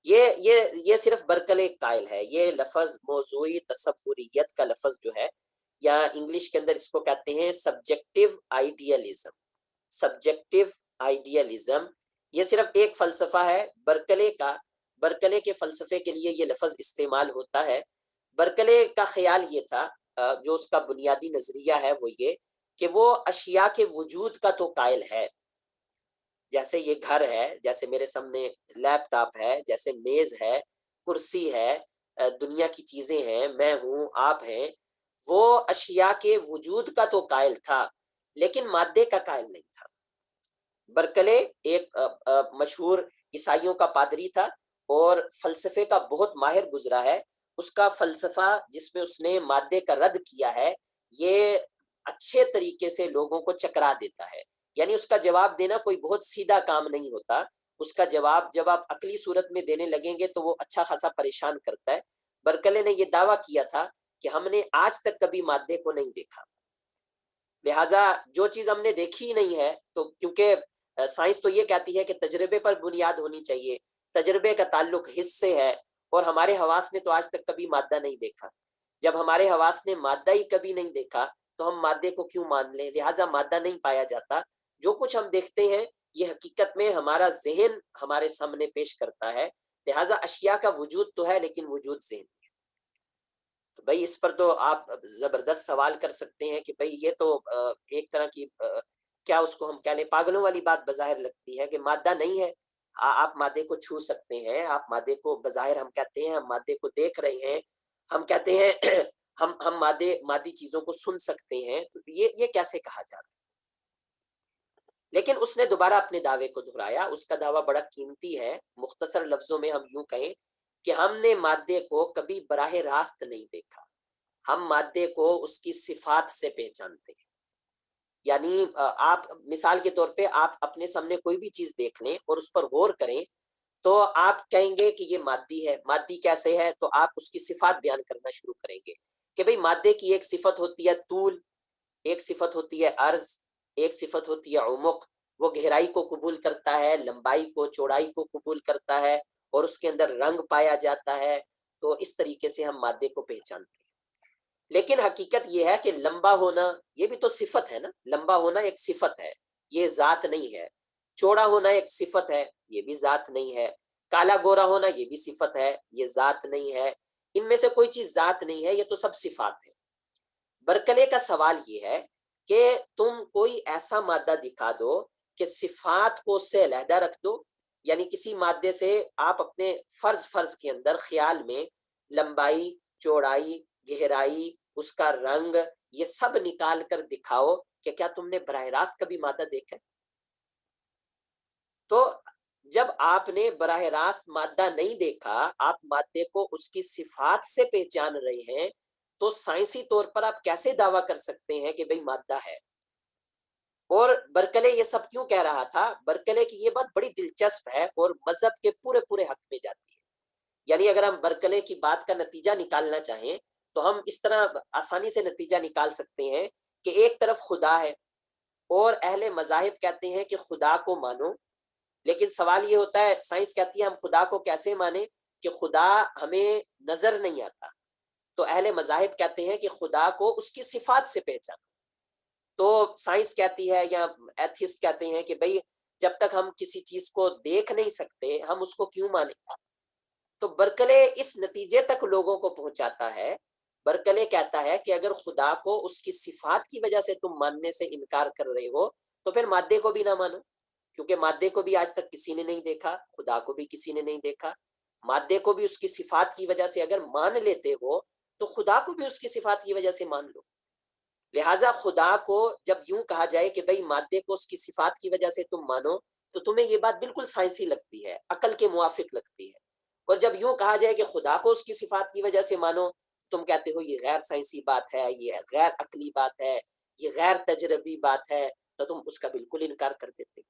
یہ صرف برکلے قائل ہے۔ یہ لفظ موضوعی تصوریت کا لفظ جو ہے، یا انگلش کے اندر اس کو کہتے ہیں سبجیکٹو آئیڈیالزم۔ سبجیکٹو آئیڈیالزم یہ صرف ایک فلسفہ ہے برکلے کا۔ برکلے کے فلسفے کے لیے یہ لفظ استعمال ہوتا ہے۔ برکلے کا خیال یہ تھا، جو اس کا بنیادی نظریہ ہے وہ یہ کہ وہ اشیاء کے وجود کا تو قائل ہے، جیسے یہ گھر ہے، جیسے میرے سامنے لیپ ٹاپ ہے، جیسے میز ہے، کرسی ہے، دنیا کی چیزیں ہیں، میں ہوں، آپ ہیں، وہ اشیاء کے وجود کا تو قائل تھا لیکن مادے کا قائل نہیں تھا۔ برکلے ایک مشہور عیسائیوں کا پادری تھا اور فلسفے کا بہت ماہر گزرا ہے۔ اس کا فلسفہ جس میں اس نے مادے کا رد کیا ہے، یہ اچھے طریقے سے لوگوں کو چکرا دیتا ہے، یعنی اس کا جواب دینا کوئی بہت سیدھا کام نہیں ہوتا۔ اس کا جواب جب آپ عقلی صورت میں دینے لگیں گے تو وہ اچھا خاصا پریشان کرتا ہے۔ برکلے نے یہ دعویٰ کیا تھا کہ ہم نے آج تک کبھی مادے کو نہیں دیکھا، لہٰذا جو چیز ہم نے دیکھی نہیں ہے، تو کیونکہ سائنس تو یہ کہتی ہے کہ تجربے پر بنیاد ہونی چاہیے، تجربے کا تعلق حس سے ہے، اور ہمارے حواس نے تو آج تک کبھی مادہ نہیں دیکھا. جب ہمارے حواس نے مادہ ہی کبھی نہیں دیکھا تو ہم مادے کو کیوں مان لیں؟ لہٰذا مادہ نہیں پایا جاتا. جو کچھ ہم دیکھتے ہیں یہ حقیقت میں ہمارا ذہن ہمارے سامنے پیش کرتا ہے. لہٰذا اشیاء کا وجود تو ہے لیکن وجود ذہن. تو بھائی اس پر تو آپ زبردست سوال کر سکتے ہیں کہ بھائی یہ تو ایک طرح کی کیا اس کو ہم کہہ لیں پاگلوں والی بات بظاہر لگتی ہے کہ مادہ نہیں ہے. آپ مادے کو چھو سکتے ہیں, آپ مادے کو بظاہر ہم کہتے ہیں ہم مادے کو دیکھ رہے ہیں, ہم کہتے ہیں ہم مادی چیزوں کو سن سکتے ہیں. یہ کیسے کہا جا رہا ہے؟ لیکن اس نے دوبارہ اپنے دعوے کو دہرایا. اس کا دعویٰ بڑا قیمتی ہے. مختصر لفظوں میں ہم یوں کہیں کہ ہم نے مادے کو کبھی براہ راست نہیں دیکھا, ہم مادے کو اس کی صفات سے پہچانتے ہیں. یعنی آپ مثال کے طور پہ آپ اپنے سامنے کوئی بھی چیز دیکھ لیں اور اس پر غور کریں تو آپ کہیں گے کہ یہ مادی ہے. مادی کیسے ہے؟ تو آپ اس کی صفات بیان کرنا شروع کریں گے کہ بھئی مادے کی ایک صفت ہوتی ہے طول, ایک صفت ہوتی ہے عرض, ایک صفت ہوتی ہے عمق. وہ گہرائی کو قبول کرتا ہے, لمبائی کو, چوڑائی کو قبول کرتا ہے, اور اس کے اندر رنگ پایا جاتا ہے. تو اس طریقے سے ہم مادے کو پہچانتے ہیں. لیکن حقیقت یہ ہے کہ لمبا ہونا یہ بھی تو صفت ہے نا. لمبا ہونا ایک صفت ہے, یہ ذات نہیں ہے. چوڑا ہونا ایک صفت ہے, یہ بھی ذات نہیں ہے. کالا گورا ہونا یہ بھی صفت ہے, یہ ذات نہیں ہے. ان میں سے کوئی چیز ذات نہیں ہے, یہ تو سب صفات ہیں. برکلے کا سوال یہ ہے کہ تم کوئی ایسا مادہ دکھا دو کہ صفات کو اس سے علیحدہ رکھ دو. یعنی کسی مادے سے آپ اپنے فرض کے اندر خیال میں لمبائی, چوڑائی, گہرائی, اس کا رنگ, یہ سب نکال کر دکھاؤ کہ کیا تم نے براہ راست کبھی مادہ دیکھا ہے؟ تو جب آپ نے براہ راست مادہ نہیں دیکھا, آپ مادے کو اس کی صفات سے پہچان رہے ہیں, تو سائنسی طور پر آپ کیسے دعویٰ کر سکتے ہیں کہ بھئی مادہ ہے؟ اور برکلے یہ سب کیوں کہہ رہا تھا؟ برکلے کی یہ بات بڑی دلچسپ ہے اور مذہب کے پورے حق میں جاتی ہے. یعنی اگر ہم برکلے کی بات کا نتیجہ نکالنا چاہیں تو ہم اس طرح آسانی سے نتیجہ نکال سکتے ہیں کہ ایک طرف خدا ہے اور اہل مذاہب کہتے ہیں کہ خدا کو مانو. لیکن سوال یہ ہوتا ہے, سائنس کہتی ہے ہم خدا کو کیسے مانیں کہ خدا ہمیں نظر نہیں آتا. تو اہل مذاہب کہتے ہیں کہ خدا کو اس کی صفات سے پہچانا. تو سائنس کہتی ہے یا ایتھسٹ کہتے ہیں کہ بھئی جب تک ہم کسی چیز کو دیکھ نہیں سکتے ہم اس کو کیوں مانیں. تو برکلے اس نتیجے تک لوگوں کو پہنچاتا ہے. برکلے کہتا ہے کہ اگر خدا کو اس کی صفات کی وجہ سے تم ماننے سے انکار کر رہے ہو تو پھر مادے کو بھی نہ مانو, کیونکہ مادے کو بھی آج تک کسی نے نہیں دیکھا, خدا کو بھی کسی نے نہیں دیکھا. مادے کو بھی اس کی صفات کی وجہ سے اگر مان لیتے ہو تو خدا کو بھی اس کی صفات کی وجہ سے مان لو. لہٰذا خدا کو جب یوں کہا جائے کہ بھئی مادے کو اس کی صفات کی وجہ سے تم مانو تو تمہیں یہ بات بالکل سائنسی لگتی ہے, عقل کے موافق لگتی ہے. اور جب یوں کہا جائے کہ خدا کو اس کی صفات کی وجہ سے مانو, تم کہتے ہو یہ غیر سائنسی بات ہے, یہ غیر عقلی بات ہے, یہ غیر تجربی بات ہے, تو تم اس کا بالکل انکار کر دیتے.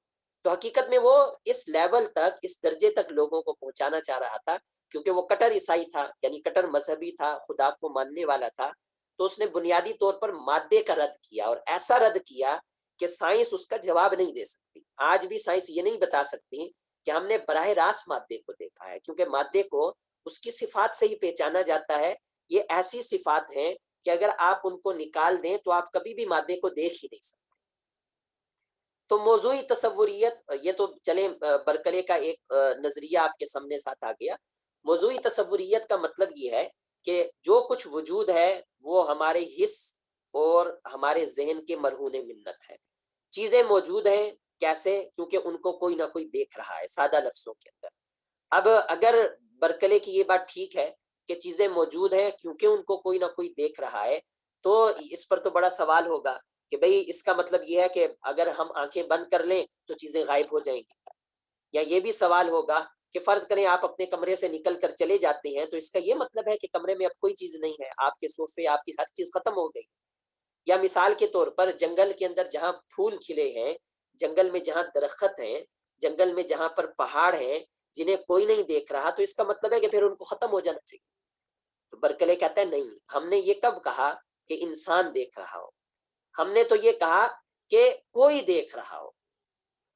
تو حقیقت میں وہ اس لیول تک, اس درجے تک لوگوں کو پہنچانا چاہ رہا تھا, کیونکہ وہ کٹر عیسائی تھا, یعنی کٹر مذہبی تھا, خدا کو ماننے والا تھا. تو اس نے بنیادی طور پر مادے کا رد کیا, اور ایسا رد کیا کہ سائنس اس کا جواب نہیں دے سکتی. آج بھی سائنس یہ نہیں بتا سکتی کہ ہم نے براہ راست مادے کو دیکھا ہے, کیونکہ مادے کو اس کی صفات سے ہی پہچانا جاتا ہے. یہ ایسی صفات ہیں کہ اگر آپ ان کو نکال دیں تو آپ کبھی بھی مادے کو دیکھ ہی نہیں سکتے. تو موضوعی تصوریت, یہ تو چلیں برکلے کا ایک نظریہ آپ کے سامنے ساتھ آ گیا. موضوعی تصوریت کا مطلب یہ ہے کہ جو کچھ وجود ہے وہ ہمارے حس اور ہمارے ذہن کے مرہون منت ہے. چیزیں موجود ہیں, کیسے؟ کیونکہ ان کو کوئی نہ کوئی دیکھ رہا ہے, سادہ لفظوں کے اندر. اب اگر برکلے کی یہ بات ٹھیک ہے کہ چیزیں موجود ہیں کیونکہ ان کو کوئی نہ کوئی دیکھ رہا ہے, تو اس پر تو بڑا سوال ہوگا کہ بھئی اس کا مطلب یہ ہے کہ اگر ہم آنکھیں بند کر لیں تو چیزیں غائب ہو جائیں گی. یا یہ بھی سوال ہوگا کہ فرض کریں آپ اپنے کمرے سے نکل کر چلے جاتے ہیں تو اس کا یہ مطلب ہے کہ کمرے میں اب کوئی چیز نہیں ہے, آپ کے صوفے, آپ کی ہر چیز ختم ہو گئی. یا مثال کے طور پر جنگل کے اندر جہاں پھول کھلے ہیں, جنگل میں جہاں درخت ہیں, جنگل میں جہاں پر پہاڑ ہیں جنہیں کوئی نہیں دیکھ رہا, تو اس کا مطلب ہے کہ پھر ان کو ختم ہو جانا چاہیے. تو برکلے کہتا ہے نہیں, ہم نے یہ کب کہا کہ انسان دیکھ رہا ہو؟ ہم نے تو یہ کہا کہ کوئی دیکھ رہا ہو,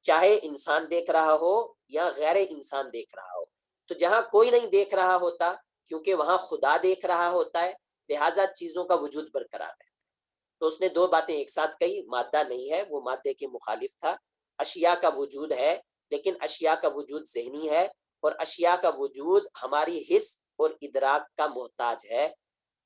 چاہے انسان دیکھ رہا ہو یا غیر انسان دیکھ رہا ہو. تو جہاں کوئی نہیں دیکھ رہا ہوتا کیونکہ وہاں خدا دیکھ رہا ہوتا ہے، لہٰذا چیزوں کا وجود برقرار ہے۔ تو اس نے دو باتیں ایک ساتھ کہی، مادہ نہیں ہے، وہ مادے کے مخالف تھا، اشیاء کا وجود ہے لیکن اشیاء کا وجود ذہنی ہے، اور اشیاء کا وجود ہماری حس اور ادراک کا محتاج ہے۔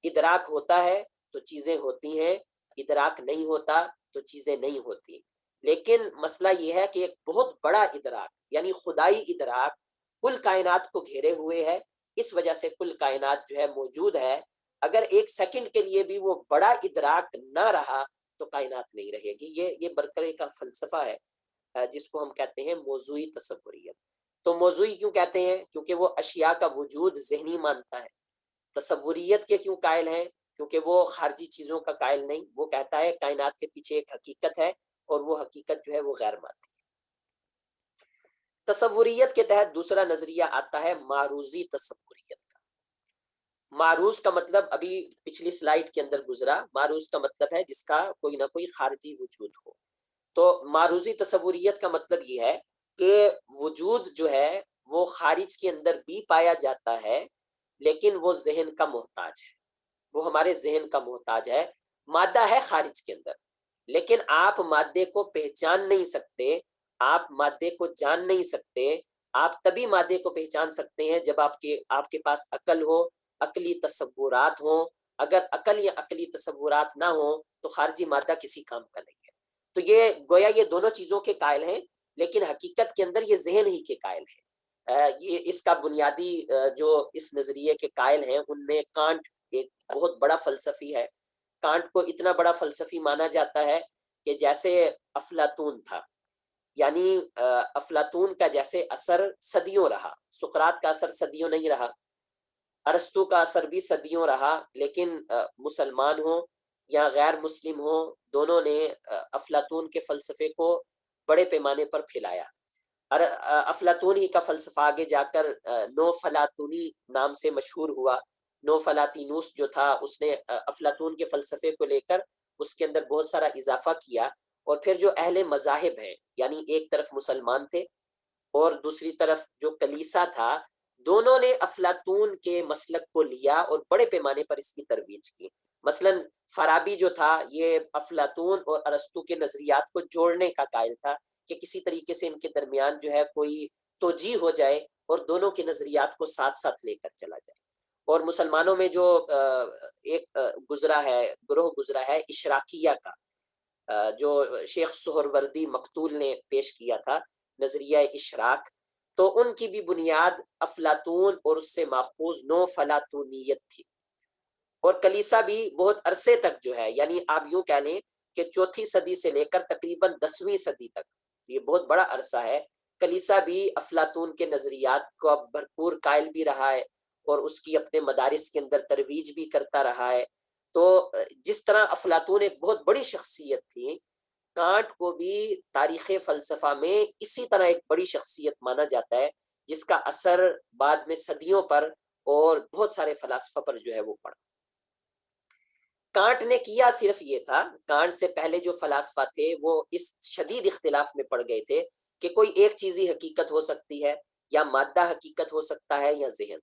ادراک ہوتا ہے تو چیزیں ہوتی ہیں، ادراک نہیں ہوتا تو چیزیں نہیں ہوتی۔ لیکن مسئلہ یہ ہے کہ ایک بہت بڑا ادراک یعنی خدائی ادراک کل کائنات کو گھیرے ہوئے ہے، اس وجہ سے کل کائنات جو ہے موجود ہے۔ اگر ایک سیکنڈ کے لیے بھی وہ بڑا ادراک نہ رہا تو کائنات نہیں رہے گی۔ یہ برکلے کا فلسفہ ہے، جس کو ہم کہتے ہیں موضوعی تصوریت۔ تو موضوعی کیوں کہتے ہیں؟ کیونکہ وہ اشیاء کا وجود ذہنی مانتا ہے۔ تصوریت کے کیوں قائل ہیں؟ کیونکہ وہ خارجی چیزوں کا قائل نہیں، وہ کہتا ہے کائنات کے پیچھے ایک حقیقت ہے اور وہ حقیقت جو ہے وہ غیر مادی۔ تصوریت کے تحت دوسرا نظریہ آتا ہے معروضی تصوریت کا۔ معروض کا مطلب ابھی پچھلی سلائیڈ کے اندر گزرا، معروض کا مطلب ہے جس کا کوئی نہ کوئی خارجی وجود ہو۔ تو معروضی تصوریت کا مطلب یہ ہے کہ وجود جو ہے وہ خارج کے اندر بھی پایا جاتا ہے لیکن وہ ذہن کا محتاج ہے، وہ ہمارے ذہن کا محتاج ہے۔ مادہ ہے خارج کے اندر لیکن آپ مادے کو پہچان نہیں سکتے، آپ مادے کو جان نہیں سکتے۔ آپ تبھی مادے کو پہچان سکتے ہیں جب آپ کے پاس عقل ہو، عقلی تصورات ہوں۔ اگر عقل یا عقلی تصورات نہ ہوں تو خارجی مادہ کسی کام کا نہیں ہے۔ تو یہ گویا یہ دونوں چیزوں کے قائل ہیں لیکن حقیقت کے اندر یہ ذہن ہی کے قائل ہیں۔ یہ اس کا بنیادی جو اس نظریے کے قائل ہیں ان میں کانٹ ایک بہت بڑا فلسفی ہے۔ کانٹ کو اتنا بڑا فلسفی مانا جاتا ہے کہ جیسے افلاطون تھا، یعنی افلاطون کا جیسے اثر صدیوں رہا، سقراط کا اثر صدیوں نہیں رہا، ارسطو کا اثر بھی صدیوں رہا، لیکن مسلمان ہوں یا غیر مسلم ہوں دونوں نے افلاطون کے فلسفے کو بڑے پیمانے پر پھیلایا۔ افلاطون ہی کا فلسفہ آگے جا کر نو فلاطونی نام سے مشہور ہوا۔ نو فلاطینوس جو تھا اس نے افلاطون کے فلسفے کو لے کر اس کے اندر بہت سارا اضافہ کیا، اور پھر جو اہل مذاہب ہیں یعنی ایک طرف مسلمان تھے اور دوسری طرف جو کلیسا تھا، دونوں نے افلاطون کے مسلک کو لیا اور بڑے پیمانے پر اس کی ترویج کی۔ مثلا فارابی جو تھا یہ افلاطون اور ارسطو کے نظریات کو جوڑنے کا قائل تھا کہ کسی طریقے سے ان کے درمیان جو ہے کوئی توجیہ ہو جائے اور دونوں کے نظریات کو ساتھ ساتھ لے کر چلا جائے۔ اور مسلمانوں میں جو ایک گزرا ہے، گروہ گزرا ہے اشراقیہ کا، جو شیخ سہروردی مقتول نے پیش کیا تھا نظریہ اشراق، تو ان کی بھی بنیاد افلاطون اور اس سے ماخوذ نو فلاطونیت تھی۔ اور کلیسا بھی بہت عرصے تک جو ہے، یعنی آپ یوں کہہ لیں کہ چوتھی صدی سے لے کر تقریباً 10ویں صدی تک، یہ بہت بڑا عرصہ ہے، کلیسا بھی افلاطون کے نظریات کو بھرپور قائل بھی رہا ہے اور اس کی اپنے مدارس کے اندر ترویج بھی کرتا رہا ہے۔ تو جس طرح افلاطون ایک بہت بڑی شخصیت تھی، کانٹ کو بھی تاریخ فلسفہ میں اسی طرح ایک بڑی شخصیت مانا جاتا ہے جس کا اثر بعد میں صدیوں پر اور بہت سارے فلاسفہ پر جو ہے وہ پڑا۔ کانٹ نے کیا صرف یہ تھا، کانٹ سے پہلے جو فلاسفہ تھے وہ اس شدید اختلاف میں پڑ گئے تھے کہ کوئی ایک چیز ہی حقیقت ہو سکتی ہے یا مادہ حقیقت ہو سکتا ہے یا ذہن۔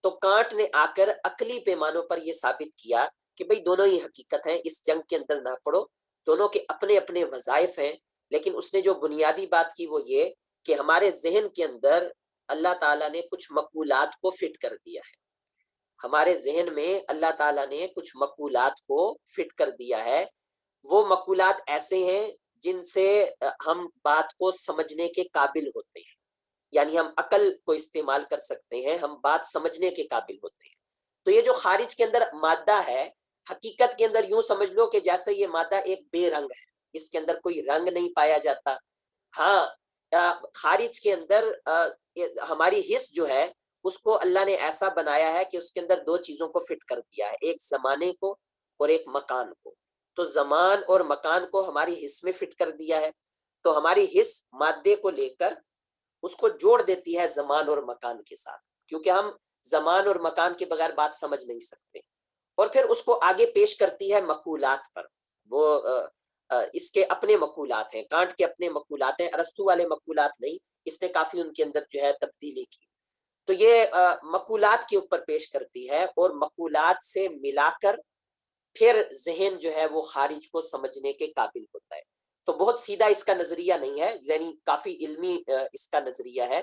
تو کانٹ نے آ کر عقلی پیمانوں پر یہ ثابت کیا کہ بھئی دونوں ہی حقیقت ہیں، اس جنگ کے اندر نہ پڑو، دونوں کے اپنے اپنے وظائف ہیں۔ لیکن اس نے جو بنیادی بات کی وہ یہ کہ ہمارے ذہن کے اندر اللہ تعالیٰ نے کچھ مقولات کو فٹ کر دیا ہے، ہمارے ذہن میں اللہ تعالیٰ نے کچھ مقولات کو فٹ کر دیا ہے۔ وہ مقولات ایسے ہیں جن سے ہم بات کو سمجھنے کے قابل ہوتے ہیں، یعنی ہم عقل کو استعمال کر سکتے ہیں، ہم بات سمجھنے کے قابل ہوتے ہیں۔ تو یہ جو خارج کے اندر مادہ ہے، حقیقت کے اندر یوں سمجھ لو کہ جیسے یہ مادہ ایک بے رنگ ہے، اس کے اندر کوئی رنگ نہیں پایا جاتا۔ ہاں، خارج کے اندر ہماری حس جو ہے اس کو اللہ نے ایسا بنایا ہے کہ اس کے اندر دو چیزوں کو فٹ کر دیا ہے، ایک زمانے کو اور ایک مکان کو۔ تو زمان اور مکان کو ہماری حس میں فٹ کر دیا ہے، تو ہماری حس مادے کو لے کر اس کو جوڑ دیتی ہے زمان اور مکان کے ساتھ، کیونکہ ہم زمان اور مکان کے بغیر بات سمجھ نہیں سکتے، اور پھر اس کو آگے پیش کرتی ہے مقولات پر۔ وہ اس کے اپنے مقولات ہیں، کانٹ کے اپنے مقولات ہیں، ارسطو والے مقولات نہیں، اس نے کافی ان کے اندر جو ہے تبدیلی کی۔ تو یہ مقولات کے اوپر پیش کرتی ہے اور مقولات سے ملا کر پھر ذہن جو ہے وہ خارج کو سمجھنے کے قابل ہوتا ہے. تو بہت سیدھا اس کا نظریہ نہیں ہے، یعنی کافی علمی اس کا نظریہ ہے،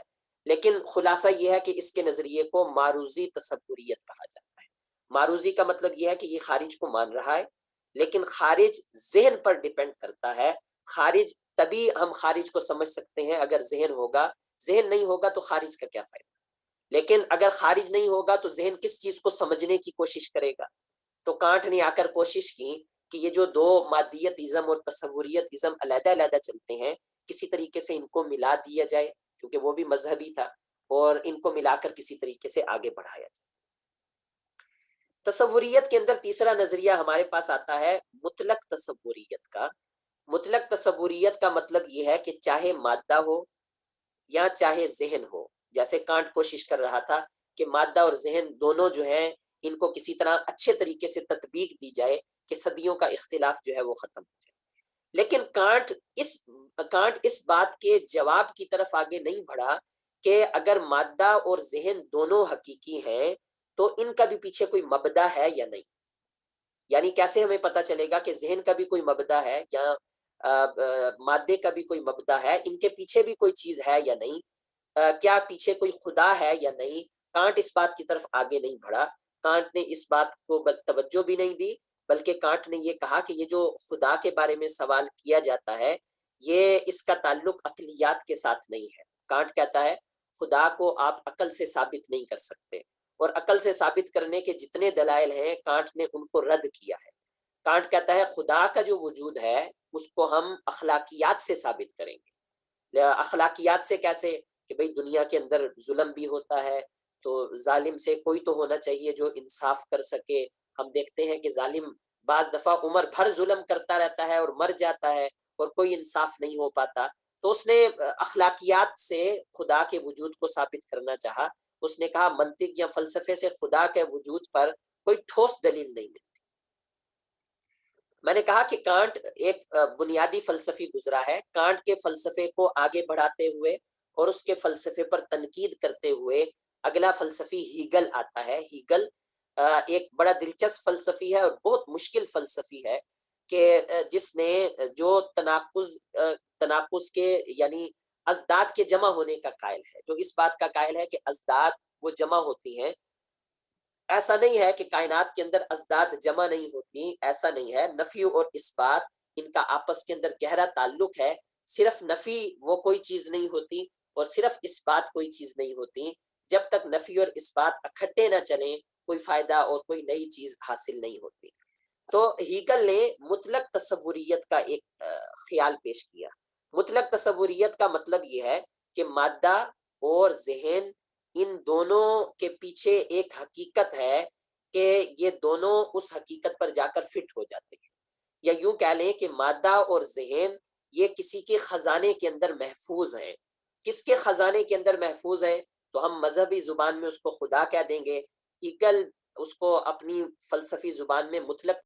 لیکن خلاصہ یہ ہے کہ اس کے نظریے کو معروضی تصوریت کہا جاتا ہے. معروضی کا مطلب یہ ہے کہ یہ خارج کو مان رہا ہے، لیکن خارج ذہن پر ڈیپینڈ کرتا ہے. خارج تبھی ہم خارج کو سمجھ سکتے ہیں اگر ذہن ہوگا، ذہن نہیں ہوگا تو خارج کا کیا فائدہ. لیکن اگر خارج نہیں ہوگا تو ذہن کس چیز کو سمجھنے کی کوشش کرے گا. تو کانٹ نے آ کر کوشش کی کہ یہ جو دو مادیت ازم اور تصوریت ازم علیحدہ علیحدہ چلتے ہیں، کسی طریقے سے ان کو ملا دیا جائے، کیونکہ وہ بھی مذہبی تھا، اور ان کو ملا کر کسی طریقے سے آگے بڑھایا جائے. تصوریت کے اندر تیسرا نظریہ ہمارے پاس آتا ہے مطلق تصوریت کا. مطلق تصوریت کا مطلب یہ ہے کہ چاہے مادہ ہو یا چاہے ذہن ہو، جیسے کانٹ کوشش کر رہا تھا کہ مادہ اور ذہن دونوں جو ہیں ان کو کسی طرح اچھے طریقے سے تطبیق دی جائے کہ صدیوں کا اختلاف جو ہے وہ ختم ہو جائے. لیکن کانٹ اس بات کے جواب کی طرف آگے نہیں بڑھا کہ اگر مادہ اور ذہن دونوں حقیقی ہیں تو ان کا بھی پیچھے کوئی مبدا ہے یا نہیں. یعنی کیسے ہمیں پتہ چلے گا کہ ذہن کا بھی کوئی مبدا ہے یا مادے کا بھی کوئی مبدا ہے، ان کے پیچھے بھی کوئی چیز ہے یا نہیں، کیا پیچھے کوئی خدا ہے یا نہیں. کانٹ اس بات کی طرف آگے نہیں بڑھا. کانٹ نے اس بات کو توجہ بھی نہیں دی، بلکہ کانٹ نے یہ کہا کہ یہ جو خدا کے بارے میں سوال کیا جاتا ہے یہ اس کا تعلق عقلیات کے ساتھ نہیں ہے. کانٹ کہتا ہے خدا کو آپ عقل سے ثابت نہیں کر سکتے، اور عقل سے ثابت کرنے کے جتنے دلائل ہیں کانٹ نے ان کو رد کیا ہے. کانٹ کہتا ہے خدا کا جو وجود ہے اس کو ہم اخلاقیات سے ثابت کریں گے. اخلاقیات سے کیسے؟ کہ بھئی دنیا کے اندر ظلم بھی ہوتا ہے، تو ظالم سے کوئی تو ہونا چاہیے جو انصاف کر سکے. ہم دیکھتے ہیں کہ ظالم بعض دفعہ عمر بھر ظلم کرتا رہتا ہے اور مر جاتا ہے اور کوئی انصاف نہیں ہو پاتا. تو اس نے اخلاقیات سے خدا کے وجود کو ثابت کرنا چاہا. اس نے کہا منطق یا فلسفے سے خدا کے وجود پر کوئی ٹھوس دلیل نہیں ملتی. میں نے کہا کہ کانٹ ایک بنیادی فلسفی گزرا ہے. کانٹ کے فلسفے کو آگے بڑھاتے ہوئے اور اس کے فلسفے پر تنقید کرتے ہوئے اگلا فلسفی ہیگل آتا ہے. ہیگل ایک بڑا دلچسپ فلسفی ہے اور بہت مشکل فلسفی ہے کہ جس نے جو تناقض کے یعنی ازداد کے جمع ہونے کا قائل ہے، جو اس بات کا قائل ہے کہ ازداد وہ جمع ہوتی ہیں. ایسا نہیں ہے کہ کائنات کے اندر ازداد جمع نہیں ہوتی، ایسا نہیں ہے. نفی اور اثبات ان کا آپس کے اندر گہرا تعلق ہے. صرف نفی وہ کوئی چیز نہیں ہوتی اور صرف اثبات کوئی چیز نہیں ہوتی. جب تک نفی اور اثبات اکٹھے نہ چلیں کوئی فائدہ اور کوئی نئی چیز حاصل نہیں ہوتی. تو ہیگل نے مطلق تصوریت کا ایک خیال پیش کیا. مطلق تصوریت کا مطلب یہ ہے کہ مادہ اور ذہن ان دونوں کے پیچھے ایک حقیقت ہے کہ یہ دونوں اس حقیقت پر جا کر فٹ ہو جاتے ہیں. یا یوں کہہ لیں کہ مادہ اور ذہن یہ کسی کے خزانے کے اندر محفوظ ہیں. کس کے خزانے کے اندر محفوظ ہیں؟ تو ہم مذہبی زبان میں اس کو خدا کہہ دیں گے. ہیگل اس کو اپنی فلسفی زبان میں مطلق